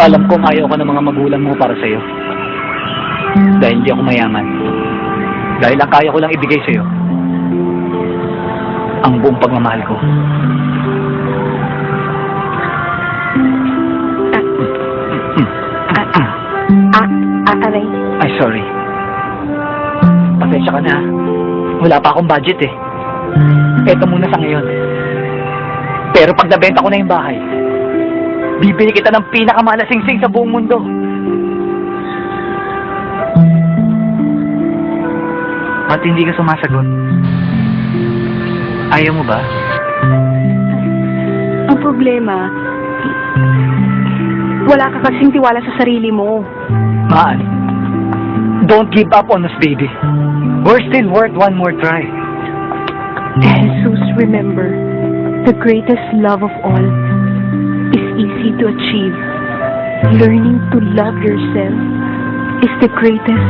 Alam kong ayaw ka ng mga magulang mo para sa'yo. Dahil hindi ako mayaman. Dahil ang kaya ko lang ibigay sa'yo, ang buong pagmamahal ko. Aray. Ay, sorry. Pasensya ka na. Wala pa akong budget eh. Eto muna sa ngayon. Pero pag nabenta ko na yung bahay, bibili kita ng pinakamahal-sing-sing sa buong mundo. Ba't hindi ka sumasagot? Ayaw mo ba? Ang problema, wala ka kasing tiwala sa sarili mo. Maan, don't give up on us, baby. We're still worth one more try. Jesus, remember, the greatest love of all is easy to achieve. Learning to love yourself is the greatest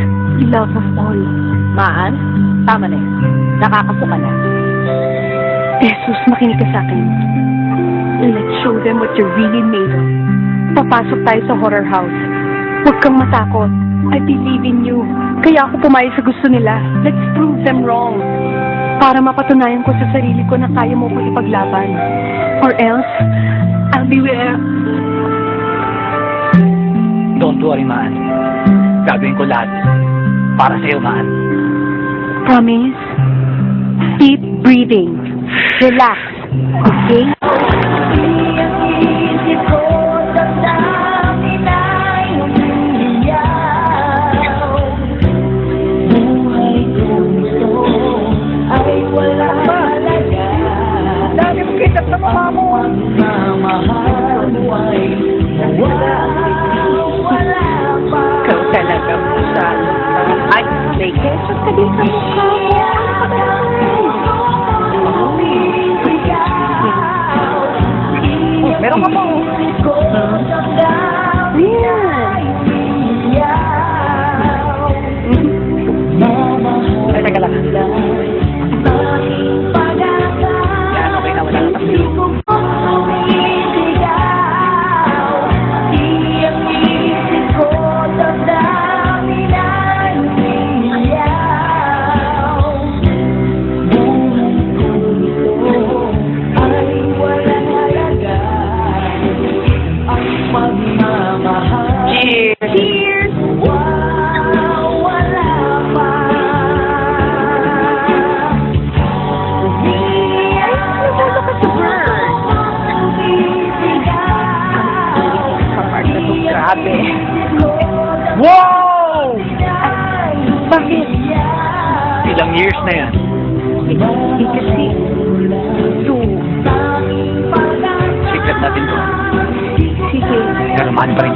love of all. Maan, tama na yun. Nakakapo ka na. Jesus, makinig ka sa akin. Let's show them what you're really made of. Papasok tayo sa horror house. Huwag kang matakot. I believe in you. Kaya ako pumayag sa gusto nila. Let's prove them wrong. Para mapatunayan ko sa sarili ko na kaya mo ko ipaglaban. Or else, I'll be where... Don't worry, Maan. Gagawin ko lahat para sa'yo, Maan. Promise? Keep breathing. Relax. Okay? Ikaw talaga po sa... Ay, may keso ka din sa mukha mo. Meron ka po. Ay, teka lang. Yan, okay na. Wala na tayo. Cheers! Grabe. Wow! Bakit? Ilang years na yan? Kasi... Secret natin to. Sige. Pero mahal pa rin